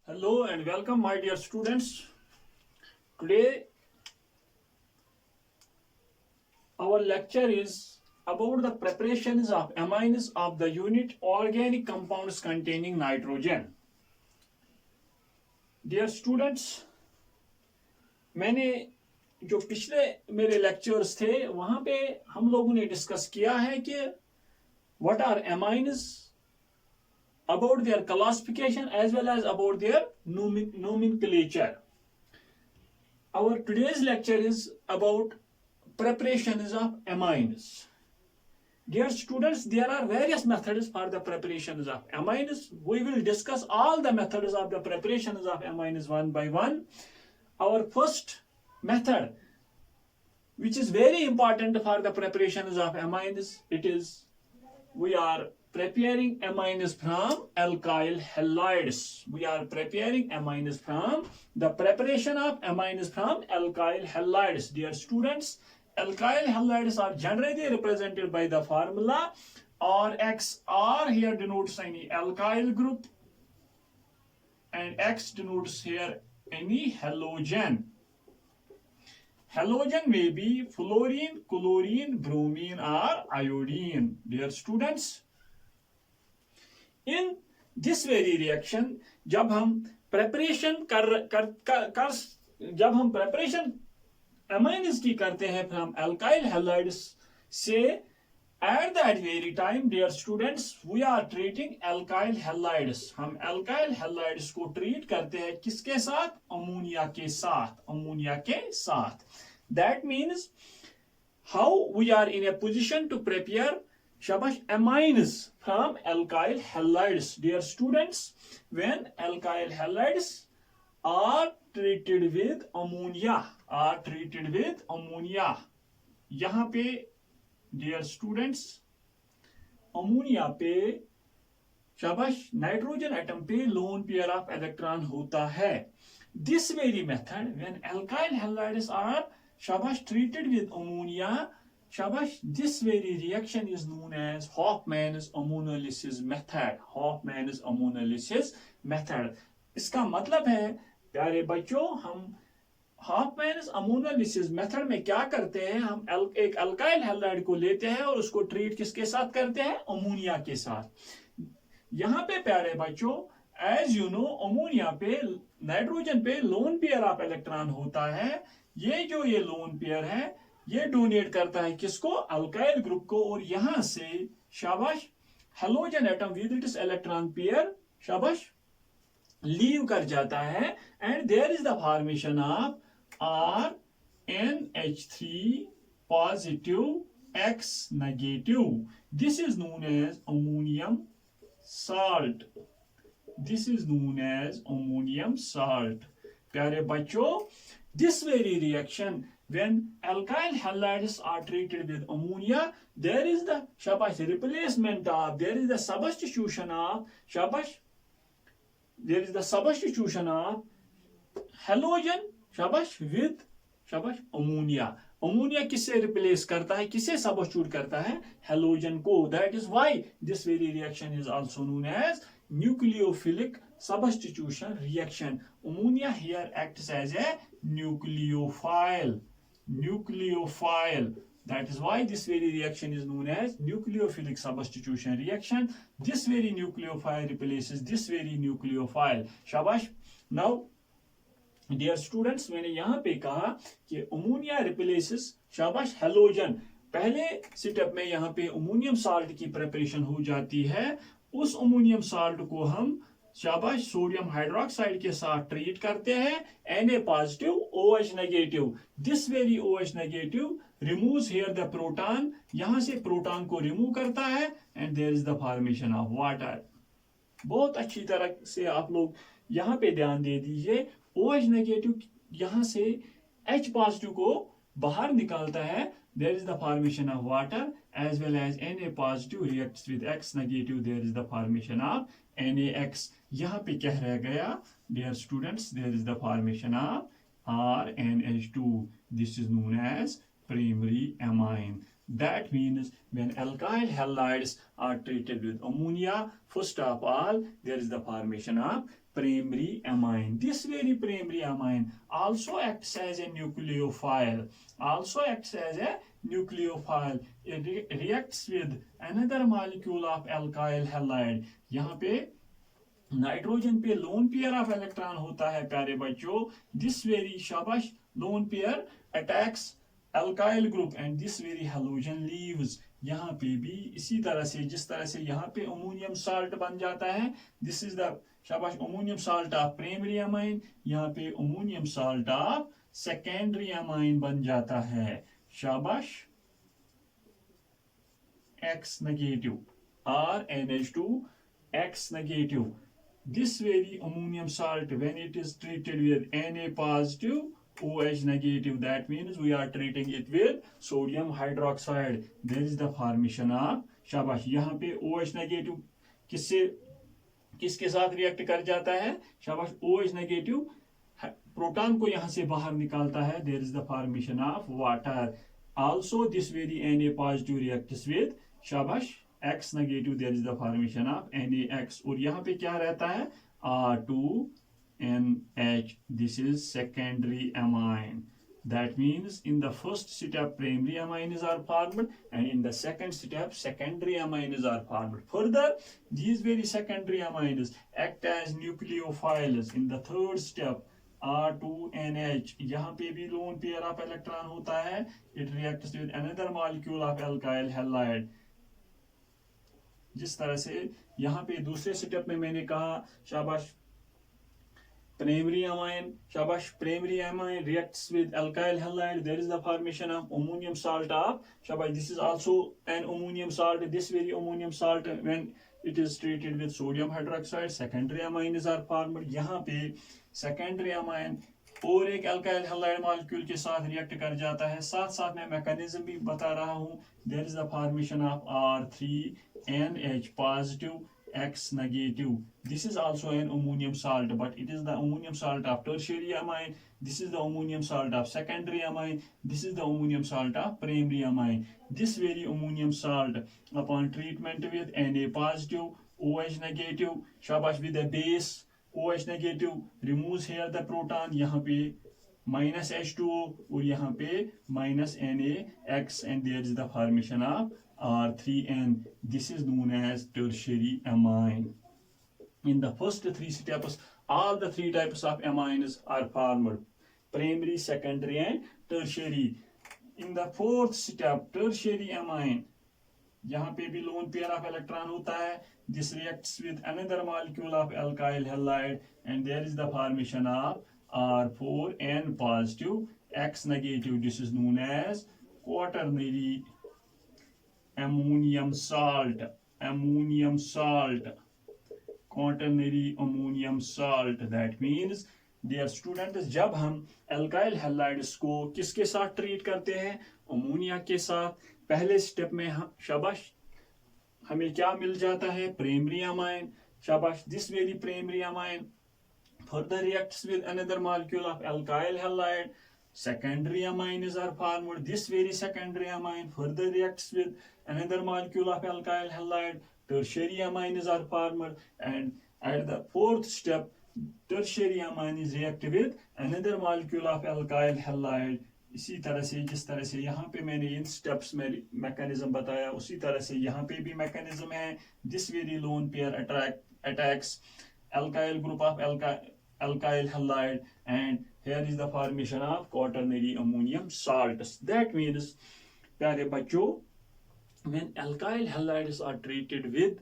Hello and welcome, my dear students. Today, our lecture is about the preparations of amines of the unit organic compounds containing nitrogen. Dear students, मैंने जो पिछले मेरे lectures थे वहां पे हम लोगों ने डिस्कस किया है कि what are amines, about their classification as well as about their nomenclature. Our today's lecture is about preparations of amines. Dear students, there are various methods for the preparations of amines. We will discuss all the methods of the preparations of amines one by one. Our first method, which is very important for the preparations of amines, it is we are preparing amines from alkyl halides. We are preparing amines from the preparation of amines from alkyl halides. Dear students, alkyl halides are generally represented by the formula RX. R here denotes any alkyl group and X denotes here any halogen. Halogen may be fluorine, chlorine, bromine or iodine. Dear students, in this very reaction जब हम preparation जब हम preparation amines की करते हैं from alkyl halides से, at that very time, dear students, we are treating alkyl halides. हम alkyl halides को treat करते हैं किसके साथ? अमोनिया के साथ. अमोनिया के साथ. That means how we are in a position to prepare shabash amines from alkyl halides. Dear students, when alkyl halides are treated with ammonia, यहाँ पे dear students, अमोनिया पे शाबाश नाइट्रोजन एटम पे lone pair of electron होता है. This very method, when alkyl halides are shabash treated with ammonia, shabash, this very reaction is known as Hofmann's ammonolysis method. Hofmann's ammonolysis method. इसका मतलब है प्यारे बच्चों, हम हॉफमैन्स अमोनोलिसिस मेथड में क्या करते हैं? हम एक अल्काइल हैलाइड को लेते हैं और उसको ट्रीट किसके साथ करते हैं? अमोनिया के साथ. यहां पे प्यारे बच्चों, एज यू नो, अमोनिया पे नाइट्रोजन पे लोन पेयर ऑफ इलेक्ट्रॉन होता है. ये लोन पेयर है, ये डोनेट करता है किसको? अल्काइल ग्रुप को. और यहां से शाबाश halogen atom with its electron pair शाबाश लीव कर जाता है, and there is the formation of RNH3 positive X negative. This is known as ammonium salt. This is known as ammonium salt. प्यारे बच्चों, this very reaction, when alkyl halides are treated with ammonia, there is the shabash replacement of, there is the substitution of shabash, there is the substitution of halogen shabash with shabash ammonia. Ammonia किससे replace करता है? किसे substitute करता है? Halogen को. That is why this very reaction is also known as nucleophilic substitution reaction. Ammonia here acts as a nucleophile. That is why this very reaction is known as nucleophilic substitution reaction. This very nucleophile replaces this very nucleophile. शाबाश. Now, dear students, मैंने यहाँ पे कहा कि ammonia replaces शाबाश halogen. पहले step में यहाँ पे अमोनियम साल्ट की प्रिपरेशन हो जाती है. उस अमोनियम साल्ट को हम शाबाश सोडियम हाइड्रोक्साइड के साथ ट्रीट करते हैं. Na positive, OH negative. This very OH negative removes here the proton. यहां से प्रोटॉन को रिमूव करता है, and there is the formation of water. बहुत अच्छी तरह से आप लोग यहाँ पे ध्यान दे दीजिए. OH negative यहां से H positive को बाहर निकालता है. There is the formation of water, as well as Na positive reacts with X negative. There is the formation of NaX. यहाँ पे क्या रह गया? Dear students, there is the formation of RNH2. This is known as primary amine. That means when alkyl halides are treated with ammonia, first of all, there is the formation of primary amine. This very primary amine also acts as a nucleophile. It reacts with another molecule of alkyl halide. यहाँ पे nitrogen पे lone pair of electron होता है प्यारे बच्चों. This very शाबाश lone pair attacks alkyl group and this very halogen leaves. यहाँ पे भी इसी तरह से जिस तरह से यहाँ पे अमोनियम साल्ट बन जाता है, दिस इज द शाबाश ammonium salt of primary amine. यहाँ पे ammonium salt of secondary amine बन जाता है. शाबाश X negative or NH2 X negative. This very ammonium salt, when it is treated with Na positive OH negative, that means we are treating it with sodium hydroxide. There is the formation of शाबाश. यहाँ पे OH negative किसके साथ react कर जाता है? शाबाश OH negative proton को यहाँ से बाहर निकालता है. There is the formation of water. Also this very Na positive reacts with शाबाश X negative. There is the formation of NaX. और यहाँ पे क्या रहता है? R2NH. This is secondary amine. That means in the first step primary amines are formed and in the second step secondary amines are formed. Further, these very secondary amines act as nucleophiles. In the third step R2NH, यहाँ पे भी lone pair of electron होता है. It reacts with another molecule of alkyl halide. जिस तरह से यहाँ पे दूसरे स्टेप में मैंने कहा शाबाश primary amine, shabash primary amine reacts with alkyl halide. There is the formation of ammonium salt of shabash. This is also an ammonium salt. This very ammonium salt when it is treated with sodium hydroxide, secondary amines are formed. यहाँ पे secondary amine और एक alkyl halide molecule के साथ react कर जाता है. साथ साथ मैं mechanism भी बता रहा हूँ. There is the formation of R3NH positive X negative. This is also an ammonium salt, but it is the ammonium salt of tertiary amine. This is the ammonium salt of secondary amine. This is the ammonium salt of primary amine. This very ammonium salt, upon treatment with Na positive, OH negative, shabash with a base OH negative, removes here the proton. यहाँ पे minus H2O और यहाँ पे minus NaX, and there is the formation of R3N. This is known as tertiary amine. In the first three steps, all the three types of amines are formed: primary, secondary, and tertiary. In the fourth step, tertiary amine, यहाँ पे भी lone pair of electron होता है. This reacts with another molecule of alkyl halide, and there is the formation of R4N positive X negative. This is known as quaternary ammonium salt. Quaternary ammonium salt. That means dear students, जब हम alkyl halides को किसके साथ treat करते हैं? Ammonia के साथ. पहले स्टेप में हम शाबाश हमें क्या मिल जाता है? Primary amine. शाबाश this very primary amine further reacts with another molecule of alkyl halide. Secondary amines are formed. This very secondary amine further reacts with another molecule of alkyl halide. Tertiary amines are formed, and at the fourth step, tertiary amines react with another molecule of alkyl halide. इसी तरह से जिस तरह से यहाँ पे मैंने इन steps में मैकेनिज्म बताया, उसी तरह से यहाँ पे भी मैकेनिज्म है. This very lone pair attacks alkyl group of alkyl halide, and here is the formation of quaternary ammonium salts. That means प्यारे बच्चों, when alkyl halides are treated with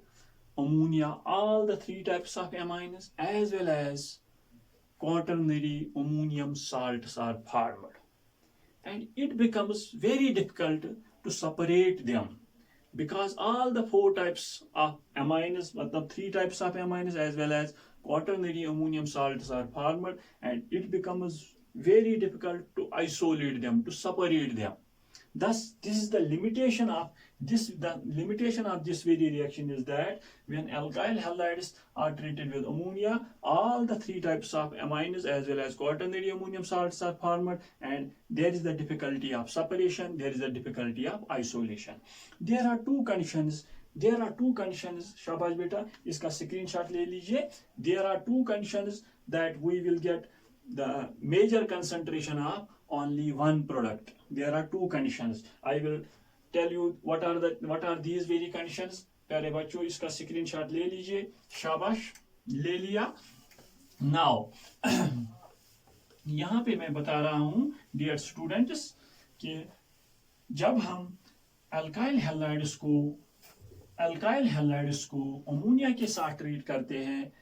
ammonia, all the three types of amines as well as quaternary ammonium salts are formed, and it becomes very difficult to separate them, because all the four types of amines, the three types of amines as well as quaternary ammonium salts are formed, and it becomes very difficult to isolate them, to separate them. Thus, this is the limitation of this. The limitation of this very reaction is that when alkyl halides are treated with ammonia, all the three types of amines as well as quaternary ammonium salts are formed, and there is the difficulty of separation. There is the difficulty of isolation. There are two conditions. शाबाश बेटा, इसका screenshot ले लीजिए. There are two conditions that we will get the major concentration of only one product. There are two conditions. I will tell you what are these very conditions. प्यारे बच्चों, इसका screenshot ले लीजिए. शाबाश, ले लिया. Now यहाँ पे मैं बता रहा हूँ डियर स्टूडेंट्स कि जब हम अल्काइल हैलाइड्स को अमोनिया के साथ ट्रीट करते हैं,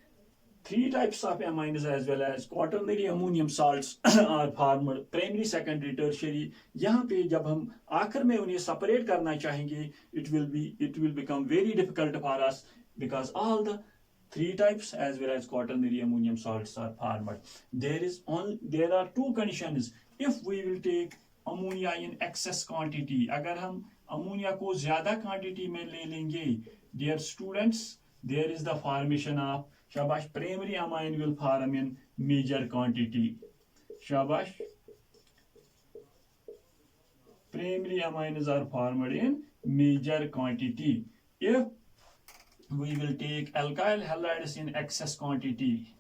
three types of amines as well as quaternary ammonium salts are formed, primary, secondary, tertiary. यहाँ पे जब हम आखिर में उन्हें separate करना चाहेंगे, it will become very difficult for us because all the three types as well as quaternary ammonium salts are formed. There are two conditions. If we will take ammonia in excess quantity, अगर हम ammonia को ज्यादा quantity में ले लेंगे, dear students, there is the formation of शाबाश primary amine will form in major quantity. शाबाश, primary amines are formed in major quantity. If we will take alkyl halides in excess quantity,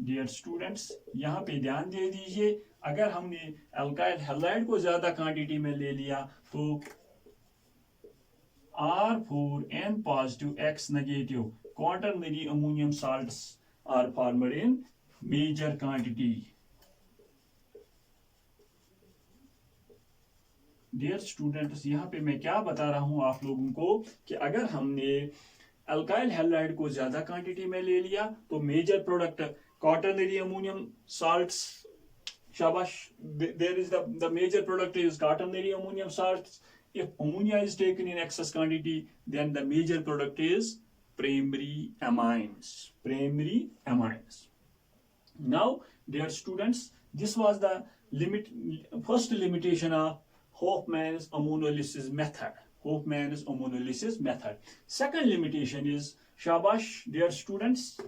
dear students, यहाँ पे ध्यान दे दीजिए, अगर हमने alkyl halide को ज्यादा क्वांटिटी में ले लिया तो R4N positive X negative quaternary ammonium salts are formed in major quantity. Dear students, यहाँ पे मैं क्या बता रहा हूँ आप लोगों को कि अगर हमने अल्काइल हैलाइड को ज्यादा क्वांटिटी में ले लिया तो major product quaternary ammonium salts, shabash, there is the major product is quaternary ammonium salts. If ammonia is taken in excess quantity, then the major product is primary amines. Now, dear students, this was the first limitation of Hofmann's ammonolysis method. Second limitation is, shabash, dear students,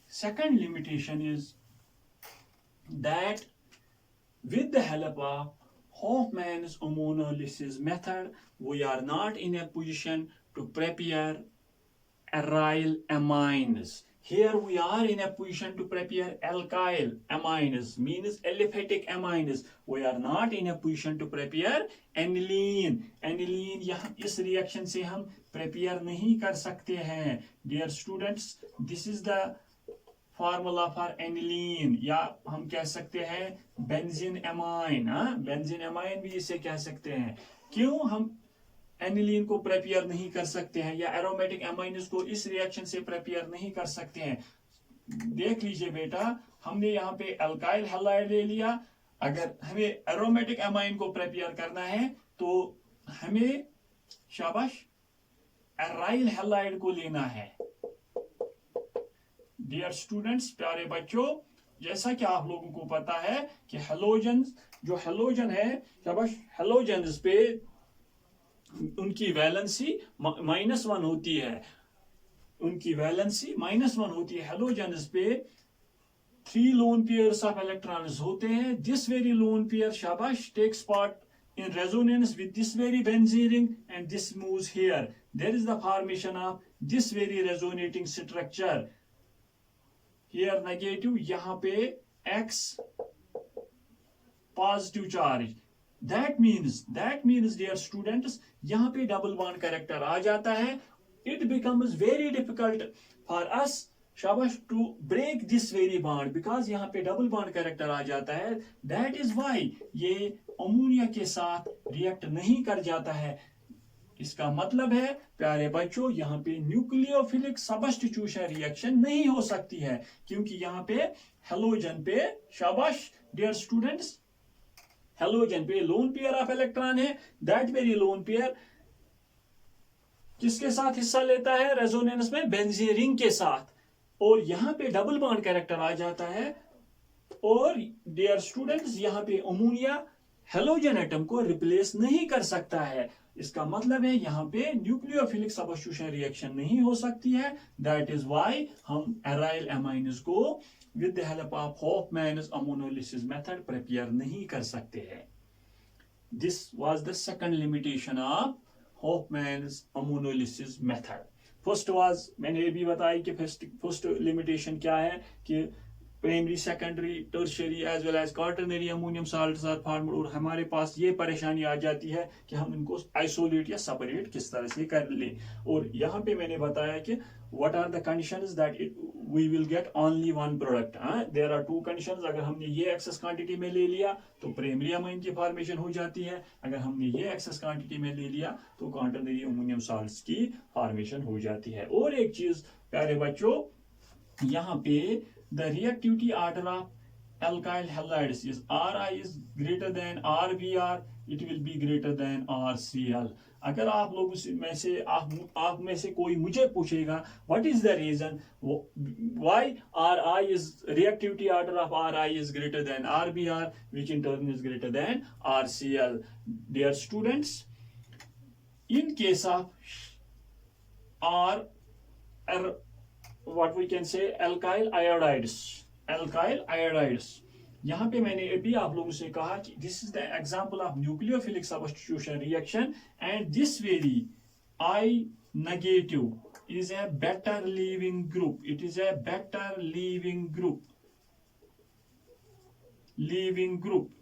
second limitation is that with the help of Hofmann's ammonolysis method, we are not in a position to prepare aryl amines. Here we are in a position to prepare alkyl amines, means aliphatic amines. We are not in a position to prepare aniline. यहाँ इस reaction से हम prepare नहीं कर सकते हैं. Dear students, this is the formula for aniline, या हम कह सकते हैं benzene amine. Benzene amine भी इसे कह सकते हैं. क्यों हम एनिलीन को प्रेपियर नहीं कर सकते हैं या एरोमेटिक अमाइन्स को इस रिएक्शन से प्रेपियर नहीं कर सकते हैं? देख लीजिए बेटा, हमने यहाँ पे अल्काइल हैलाइड ले लिया. अगर हमें एरोमेटिक अमाइन को प्रेपियर करना है तो हमें शाबाश एराइल हैलाइड को लेना है. डियर स्टूडेंट्स, प्यारे बच्चों, जैसा कि आप लोगों को पता है कि हेलोजन, जो हेलोजन है, शाबाश, हेलोजन पे उनकी वैलेंसी -1 होती है. हेलोजन्स पे 3 लोन पेयर्स ऑफ इलेक्ट्रॉन्स होते हैं. दिस वेरी लोन पेयर, शाबाश, takes part in resonance with this very benzene ring and this moves here. There is the formation of this very resonating structure. Here negative, यहाँ पे X positive charge. That means dear students, यहाँ पे double bond character आ जाता है. It becomes very difficult for us, शाबाश, to break this very bond because यहाँ पे double bond character आ जाता है. That is why ये अमोनिया के साथ रिएक्ट नहीं कर जाता है. इसका मतलब है प्यारे बच्चों, यहाँ पे न्यूक्लियोफिलिक सब्स्टिट्यूशन रिएक्शन नहीं हो सकती है क्योंकि यहाँ पे हेलोजन पे, शाबाश डियर स्टूडेंट्स, हेलोजन पे लोन पेयर ऑफ इलेक्ट्रॉन है. दैट वेरी लोन पेयर किसके साथ हिस्सा लेता है रेजोनेंस में? बेंजीन रिंग के साथ. और यहाँ पे डबल बॉन्ड कैरेक्टर आ जाता है और डियर स्टूडेंट्स यहाँ पे अमोनिया हेलोजन एटम को रिप्लेस नहीं कर सकता है। इसका मतलब है यहाँ पे न्यूक्लियोफिलिक सब्स्टिट्यूशन रिएक्शन नहीं हो सकती है। दैट इज व्हाई हम एराइल एमाइन्स को with the help of Hofmann's ammonolysis method prepare नहीं कर सकते हैं। This was the second limitation of Hofmann's ammonolysis method. First was, मैंने ये भी बताया कि फर्स्ट लिमिटेशन क्या है कि primary, secondary, tertiary as well as quaternary ammonium salts are formed, और हमारे पास ये परेशानी आ जाती है कि हम इनको आइसोलेट या सेपरेट किस तरह से कर ले। और यहाँ पे मैंने बताया कि what are the conditions that we will get only one product. There are two conditions. अगर हमने ये एक्सेस क्वांटिटी में ले लिया तो प्राइमरी अमाइन की फॉर्मेशन हो जाती है, अगर हमने ये एक्सेस क्वांटिटी में ले लिया तो क्वार्टरनरी अमोनियम साल्ट्स की फॉर्मेशन हो जाती है। और एक चीज प्यारे बच्चों, यहाँ पे the reactivity order of alkyl halides is Ri is greater than Rbr, it will be greater than RCl। अगर आप लोगों में से आप में से कोई मुझे पूछेगा what is the reason why Ri is reactivity order of Ri is greater than Rbr, which in turn is greater than RCl, dear students, in case of what we can say alkyl iodides, यहाँ पे मैंने अभी आप लोगों से कहा कि this is the example of nucleophilic substitution reaction and this very I negative is a better leaving group, it is a better leaving group,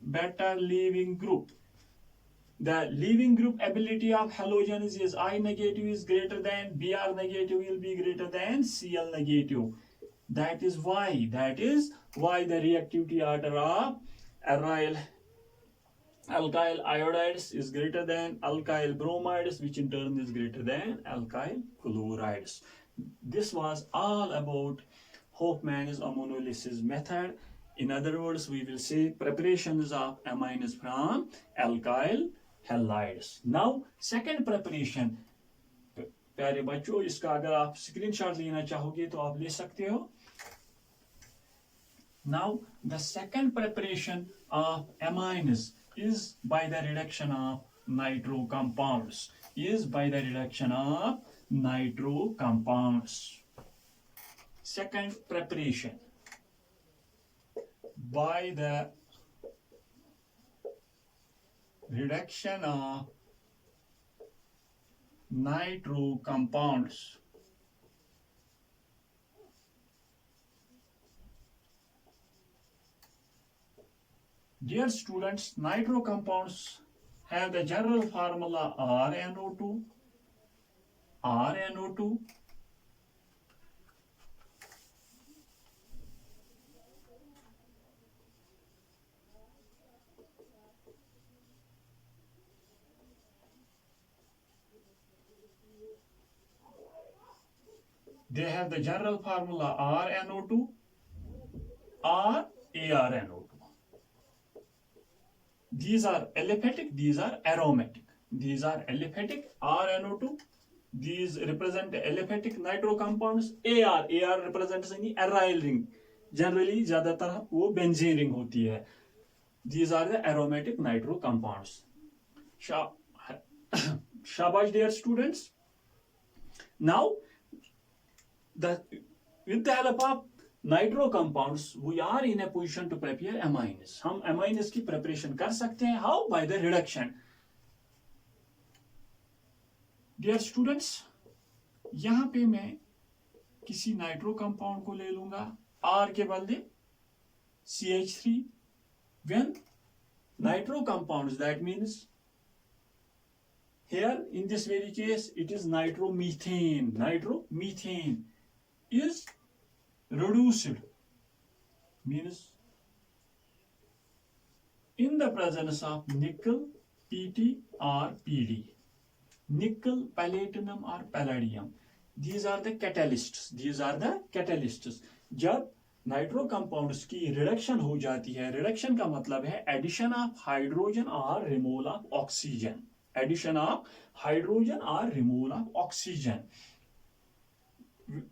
better leaving group. The leaving group ability of halogens is I negative is greater than, Br negative will be greater than Cl negative. That is why the reactivity order of alkyl iodides is greater than alkyl bromides, which in turn is greater than alkyl chlorides. This was all about Hofmann's ammonolysis method. In other words, we will say preparations of amines from alkyl halides. Now, second preparation, प्यारे बच्चों, इसका अगर आप screenshot लेना चाहोगे तो आप ले सकते हो। Now, the second preparation of amines is by the reduction of nitro compounds. Second preparation by the reduction of nitro compounds. Dear students, nitro compounds have the general formula RNO2. They have the general formula RNO2 or ARNO2. These are aliphatic, these are aromatic. These are aliphatic, RNO2. These represent aliphatic nitro compounds. AR represents any aryl ring. Generally, ज़्यादातर वो benzene ring होती है. These are the aromatic nitro compounds. Shabash, dear students. Now, with the help of nitro compounds, we are in a position to prepare amines. हम amines की preparation कर सकते हैं. How? By the reduction. Dear students, यहाँ पे मैं किसी nitro compound को ले लूंगा R के बदले CH3. When nitro compounds, that means here in this very case it is nitromethane. Nitromethane is reduced, means in the presence of nickel, Pt or Pd. Nickel, platinum or palladium. These are the catalysts. जब nitro compounds की reduction हो जाती है, reduction का मतलब है addition of hydrogen और removal of oxygen.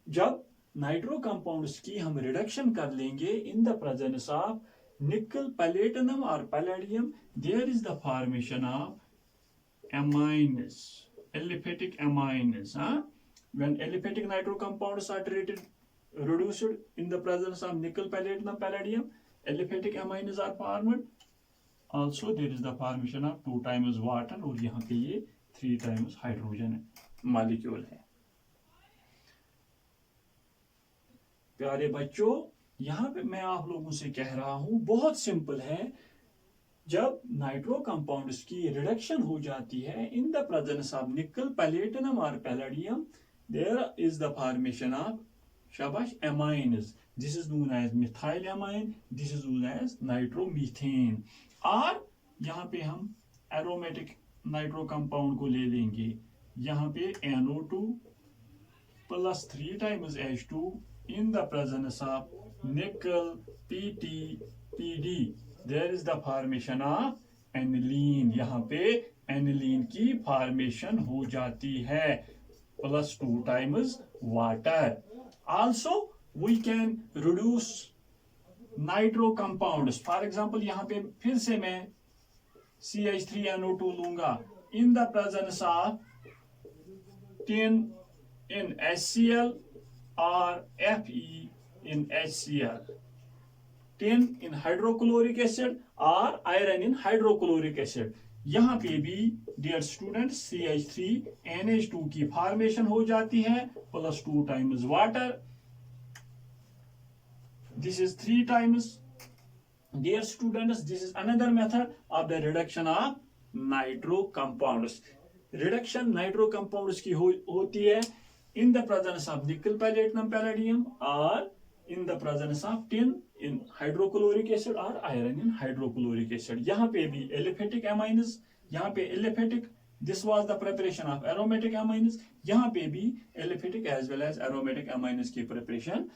जब नाइट्रो कंपाउंड्स की हम रिडक्शन कर लेंगे इन the presence of nickel, platinum or palladium, there is the formation of amines, aliphatic amines. When aliphatic nitro compounds are treated, reduced in the presence of nickel, platinum, palladium, aliphatic amines are formed. Also, there is the formation of 2 times water और यहाँ पे ये 3 times hydrogen molecule है. प्यारे बच्चों, यहाँ पे मैं आप लोगों से कह रहा हूँ, बहुत सिंपल है. जब नाइट्रो कंपाउंड्स की रिडक्शन हो जाती है इन the presence of nickel, platinum और palladium, there is the formation of शाबाश amines. This is known as methyl amine, this is known as nitromethane. और यहाँ पे हम एरोमेटिक नाइट्रो कंपाउंड को ले लेंगे. यहाँ पे NO2 plus 3 times H2 in the presence of nickel, PT, PD, there is the formation of aniline. यहाँ पे aniline की formation हो जाती है plus 2 times water. Also we can reduce nitro compounds. For example, यहाँ पे फिर से मैं CH3NO2 लूंगा in the presence of tin in HCl or Fe in HCl. Tin in hydrochloric acid or iron in hydrochloric acid. यहाँ पे भी dear students CH3NH2 की formation हो जाती है plus 2 times water. This is 3 times. Dear students, this is another method of the reduction of nitro compounds. Reduction nitro compounds की होती है in the presence of nickel, platinum, palladium or in the presence of tin in hydrochloric acid or iron in hydrochloric acid. यहाँ पे भी aliphatic amines, यहाँ पे aliphatic, this was the preparation of aromatic amines. यहाँ पे भी aliphatic as well as aromatic amines की preparation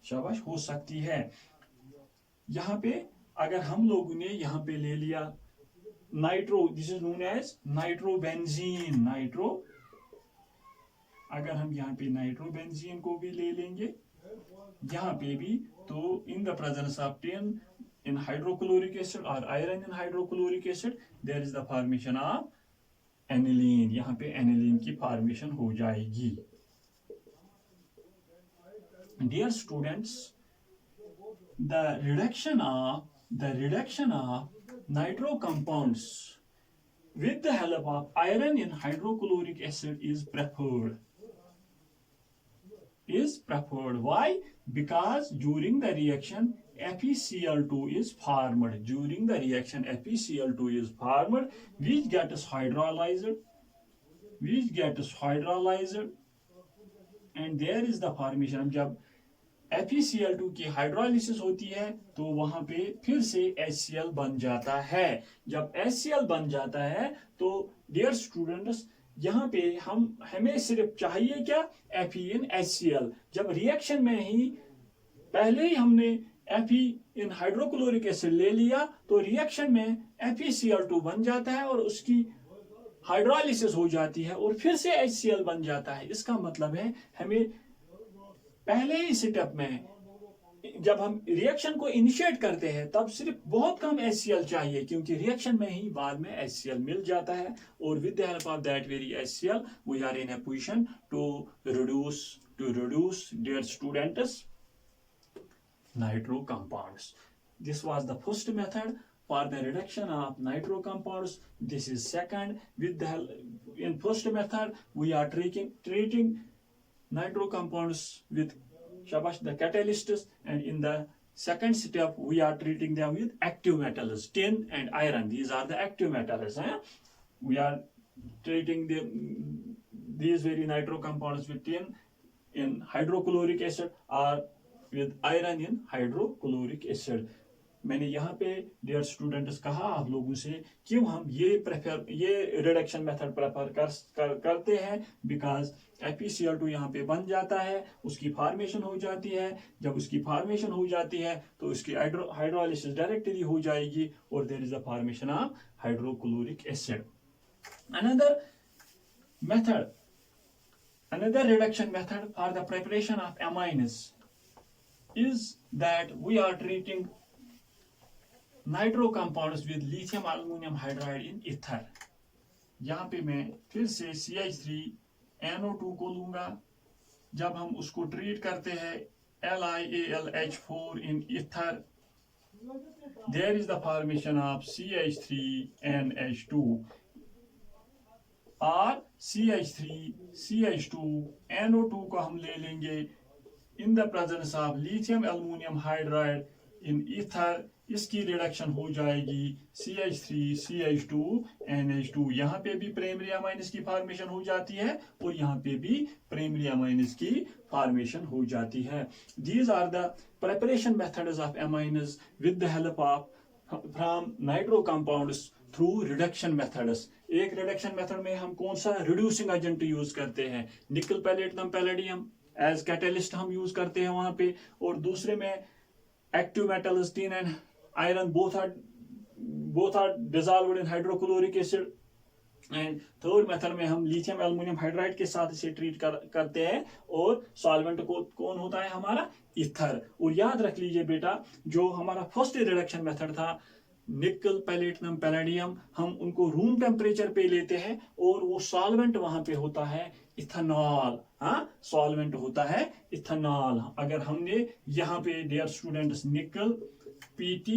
शाबाश हो सकती है. यहाँ पे अगर हम लोगों ने यहाँ पे ले लिया nitro, this is known as nitrobenzene. Nitro, अगर हम यहाँ पे नाइट्रोबेंजीन को भी ले लेंगे यहाँ पे भी, तो in the presence of tin in hydrochloric acid और iron in hydrochloric acid, there is the formation of aniline. यहाँ पे एनिलीन की फॉर्मेशन हो जाएगी. Dear students, the reduction of nitro compounds with the help of iron in hydrochloric acid is preferred. Why? Because during the reaction FeCl2 is formed. During the reaction FeCl2 is formed, which gets hydrolyzed, and there is the formation. जब FeCl2 की hydrolysis होती है तो वहां पे फिर से HCl बन जाता है. जब HCl बन जाता है तो डियर स्टूडेंट्स यहाँ पे हमें सिर्फ चाहिए क्या, Fe in HCl. जब रिएक्शन में ही पहले ही हमने Fe in हाइड्रोक्लोरिक एसिड ले लिया तो रिएक्शन में FeCl2 बन जाता है और उसकी हाइड्रोलिसिस हो जाती है और फिर से HCl बन जाता है. इसका मतलब है हमें पहले ही स्टेप में जब हम रिएक्शन को इनिशिएट करते हैं तब सिर्फ बहुत कम HCl चाहिए, क्योंकि रिएक्शन में ही बाद में HCl मिल जाता है. और with the help of that very HCl we are in a position to reduce dear students nitro compounds. This was the first method for the reduction of nitro compounds. This is second. With the in first method we are treating nitro compounds with shabash the catalysts, and in the second step we are treating them with active metals, tin and iron. These are the active metals. We are treating these very nitro compounds with tin in hydrochloric acid or with iron in hydrochloric acid. मैंने यहाँ पे dear students कहा आप लोगों से क्यों हम ये रिडक्शन मेथड प्रेफर करते हैं, बिकॉज FeCl2 यहाँ पे बन जाता है, उसकी फॉर्मेशन हो जाती है. जब उसकी फॉर्मेशन हो जाती है तो उसकी हाइड्रोलिसिस डायरेक्टली हो जाएगी और there is the formation of hydrochloric acid. Another reduction method for the preparation of amines is that we are treating nitro compounds with lithium aluminium hydride in ether. यहाँ पे मैं फिर से CH3NO2 को लूंगा। जब हम उसको ट्रीट करते हैं LiAlH4 in ether, there is the formation of CH3NH2 और CH3CH2NO2 को हम ले लेंगे in the presence of lithium aluminum hydride in ether। इसकी रिडक्शन हो जाएगी CH3CH2NH2। यहाँ पे भी प्राइमरी अमाइन्स की फॉर्मेशन हो जाती है और यहाँ पे भी प्राइमरी अमाइन्स की फॉर्मेशन हो जाती है। These are the preparation methods of amines with the help of from nitro compounds through reduction methods। एक रिडक्शन मेथड में हम कौन सा रिड्यूसिंग एजेंट यूज करते हैं, निकल पैलेडियम पैलेडियम एज कैटलिस्ट हम यूज करते हैं वहां पे, और दूसरे में active metals tin and iron both are dissolved in hydrochloric acid। And third method में हम लिथियम एल्युमिनियम हाइड्राइड के साथ इसे ट्रीट करते हैं और सॉल्वेंट को कौन होता है हमारा ईथर। और याद रख लीजिए बेटा, जो हमारा फर्स्ट रिडक्शन मेथड था निकल पैलेडियम पैलेडियम, हम उनको रूम टेम्परेचर पे लेते हैं और वो सॉल्वेंट वहां पे होता है इथेनॉल। हाँ, सॉल्वेंट होता है इथेनॉल। अगर हमने यहाँ पे डियर स्टूडेंट्स निकल PT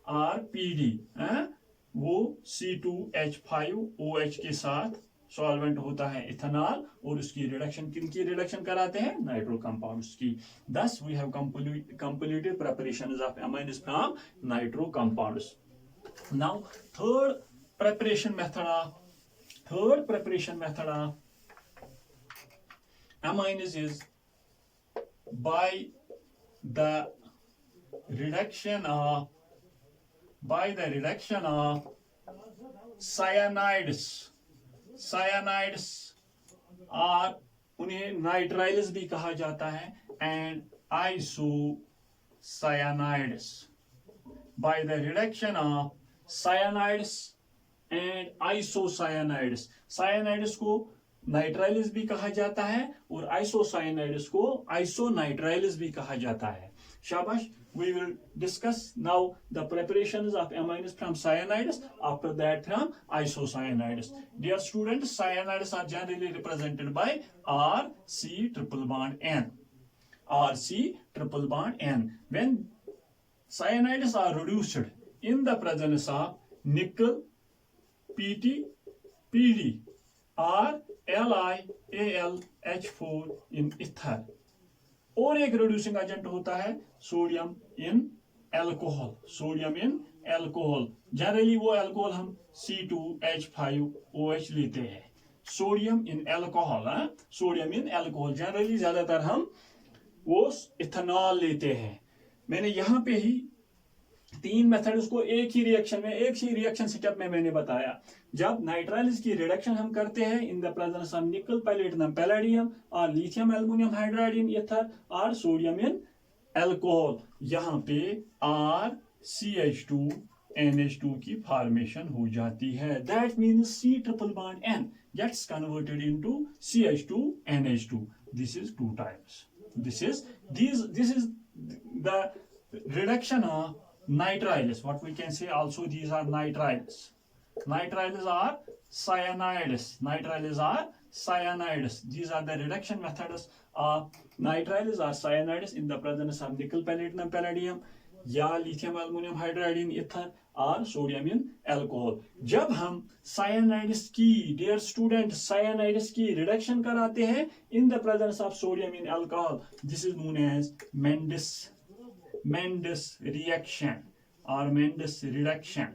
और PD, वो C2H5OH के साथ सॉल्वेंट होता है इथेनॉल, और उसकी रिडक्शन किनकी रिडक्शन कराते हैं, नाइट्रो कंपाउंड्स की। Thus we have completed preparations of amines from nitro compounds। Now third preparation method of amines is by the reduction of cyanides और उन्हें नाइट्राइल्स भी कहा जाता है, and isocyanides. By the reduction of cyanides and isocyanides. Cyanides को nitriles भी कहा जाता है और आइसोसायानाइड्स को आइसोनाइट्राइल्स भी कहा जाता है। शाबाश। We will discuss now the preparations of amines from cyanides, after that from isocyanides। Dear students, cyanides are generally represented by RC triple bond N। RC triple bond N। When cyanides are reduced in the presence of nickel, PT, PD or LiAlH4 in ether। और एक reducing agent होता है sodium in alcohol. Generally वो alcohol हम C2H5OH लेते हैं। Sodium in alcohol generally ज्यादातर हम वो इथेनॉल लेते हैं। मैंने यहाँ पे ही तीन मेथड्स को एक ही रिएक्शन स्टेप में मैंने बताया। जब नाइट्राइल्स की रिडक्शन हम करते हैं in the presence of nickel palladium palladium और lithium aluminium hydride in ether और सोडियम इन एल्कोहल, यहाँ पे RCH2NH2 की फॉर्मेशन हो जाती है। That means C triple bond N gets converted into CH2NH2। This is two times। This is the reduction of nitriles। What we can say also, these are nitriles are cyanides। These are the reduction methods of nitriles or cyanides in the presence of nickel palladium palladium या lithium aluminium hydride in ether और sodium in alcohol. जब हम cyanides की dear student की reduction कराते हैं in the presence of sodium in alcohol, this is known as Mendes reaction or Mendes reduction।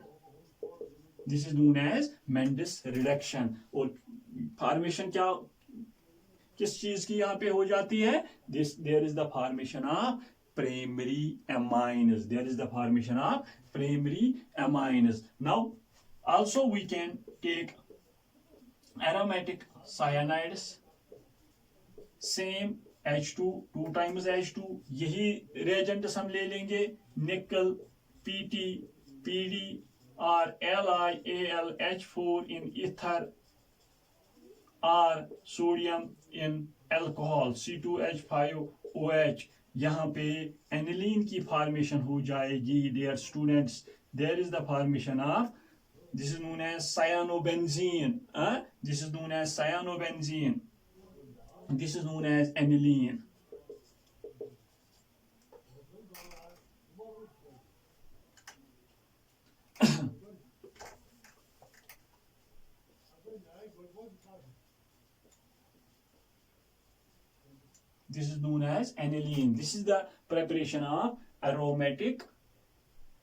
This is known as Mendes reduction। और formation क्या किस चीज की यहाँ पे हो जाती है, there is the formation of primary amines। Now also we can take aromatic cyanides, same H2 2 times H2। यही reagents हम ले लेंगे निकल PT PD और LiAlH4 in ether और सोडियम इन एल्कोहल C2H5OH। यहाँ पे एनिलीन की फॉर्मेशन हो जाएगी dear students. there is the formation of, this is known as cyanobenzene. This is known as cyanobenzene. This is known as aniline. This is known as aniline. This is the preparation of aromatic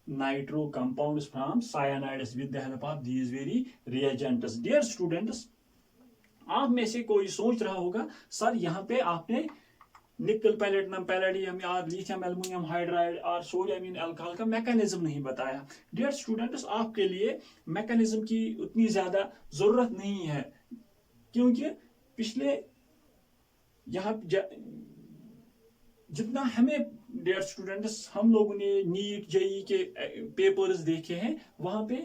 nitro compounds from cyanides with the help of these very reagents. Dear students, आप में से कोई सोच रहा होगा sir यहाँ पे आपने निकल पैलेडियम पैलेडियम या लिथियम एल्युमिनियम हाइड्राइड और सोडियम अल्कोहल का मैकेनिज्म नहीं बताया. डियर स्टूडेंट्स, आपके लिए मैकेनिज्म की उतनी ज्यादा जरूरत नहीं है, क्योंकि पिछले यहाँ जितना हमें, डियर स्टूडेंट्स, हम लोगों ने नीट जेई के पेपर्स देखे हैं, वहां पे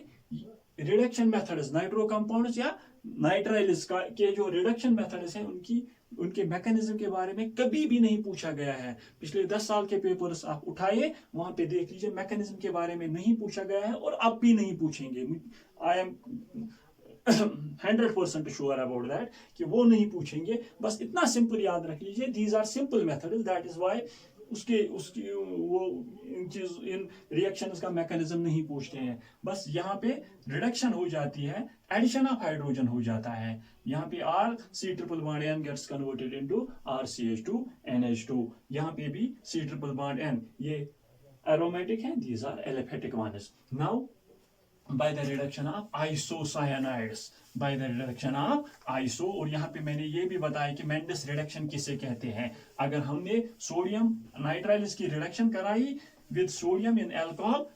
रिडक्शन मेथड्स, नाइट्रो कंपाउंड्स या नाइट्राइल्स का के जो रिडक्शन मेथड्स हैं उनके मैकेनिज्म के बारे में कभी भी नहीं पूछा गया है. पिछले 10 साल के पेपर्स आप उठाइए, वहां पे देख लीजिए, मैकेनिज्म के बारे में नहीं पूछा गया है और अब भी नहीं पूछेंगे. I am 100% sure about that कि वो नहीं पूछेंगे. बस इतना सिंपल याद रख लीजिए, these are simple methods, that is why उसकी वो इन रिएक्शंस का मैकेनिज्म नहीं पूछते हैं. बस यहाँ पे रिडक्शन हो जाती है, एडिशन ऑफ हाइड्रोजन हो जाता है. यहाँ पे R(C)N gets converted into RCH2NH2. यहाँ पे भी C(N), ये एरोमेटिक है, these are aliphatic ones. Now by the reduction of isocyanides, by the reduction of iso, और यहाँ पे मैंने ये भी बताया कि मेंडिस रिडक्शन किसे कहते हैं. अगर हमने सोडियम नाइट्राइल्स की रिडक्शन कराई with sodium in alcohol,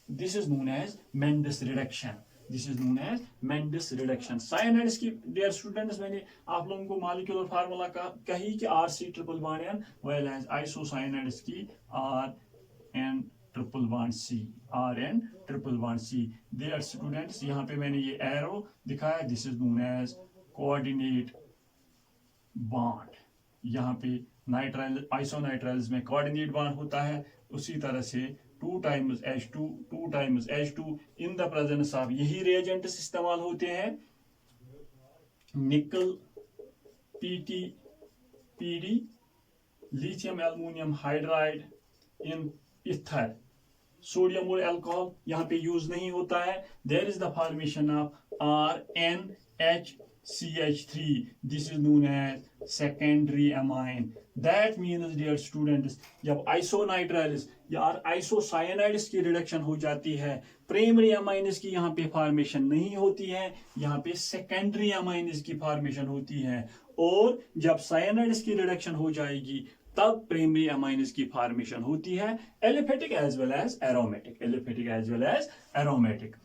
this is known as Mendes reduction. This is known as Mendes reduction. Cyanides की dear students मैंने आप लोगों को molecular formula कही कि RC(N), whereas isocyanides की RN(C). Dear students, यहाँ पे मैंने ये arrow दिखाया, this is known as coordinate bond. यहाँ पे नाइट्राइल आइसोनाइट्राइल्स में कोऑर्डिनेट बॉन्ड होता है. उसी तरह से 2 times H2 in the presence of यही रिएजेंट्स इस्तेमाल होते हैं. Nickel PD, lithium aluminium hydride in ether, sodium और अल्कोहल यहाँ पे यूज नहीं होता है. There is the formation of RNHCH3. This is known as secondary amine. That means dear students, जब आइसोनाइट्राइल्स या आइसोसाइनाइड्स की रिडक्शन हो जाती है, प्राइमरी अमाइन्स की यहाँ पे फॉर्मेशन नहीं होती है, यहाँ पे सेकेंडरी अमाइन्स की फॉर्मेशन होती है. और जब साइनाइड्स की रिडक्शन हो जाएगी तब प्राइमरी अमाइन्स की फॉर्मेशन होती है, aliphatic as well as aromatic.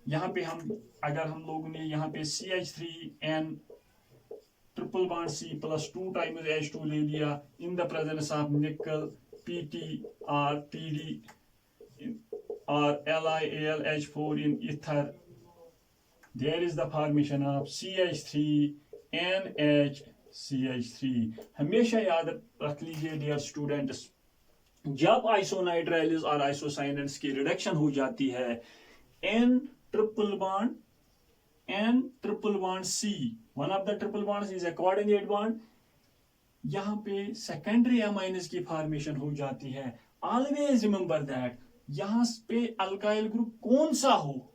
यहाँ पे अगर हम लोगों ने यहाँ पे CH3N triple bond C plus 2 times H2 ले लिया in the presence of nickel PT or PD or LiAlH4 in ether, there is the formation of CH3NHCH3. हमेशा याद रख लीजिए डियर स्टूडेंट्स, जब आइसोनाइट्राइल्स और आइसोसाइनाइड्स की रिडक्शन हो जाती है, N triple bond C, one of the triple bonds is a coordinate bond. यहाँ पे सेकेंडरी अमाइन्स की फॉर्मेशन हो जाती है. ऑलवेज रिमेंबर दैट यहाँ पे अल्काइल ग्रुप कौन सा हो,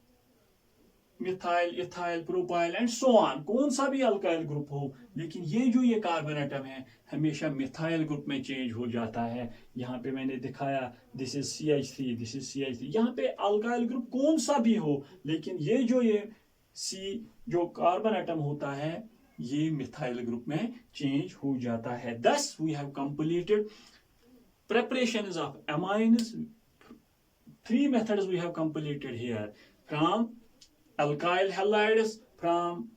methyl, ethyl, propyl and so on, कौन सा भी अल्काइल ग्रुप हो, लेकिन ये कार्बन एटम है हमेशा मिथाइल ग्रुप में चेंज हो जाता है. यहाँ पे मैंने दिखाया, दिस इज CH3. यहाँ पे अल्काइल ग्रुप कौन सा भी हो, लेकिन ये C जो कार्बन एटम होता है ये मिथाइल ग्रुप में चेंज हो जाता है. Thus we have completed preparations of amines. 3 methods we have completed here, from alkyl halides, from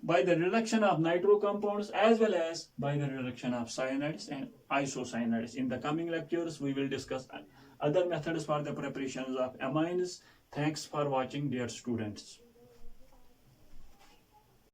by the reduction of nitro compounds, as well as by the reduction of cyanides and isocyanides. In the coming lectures we will discuss other methods for the preparations of amines. Thanks for watching, dear students.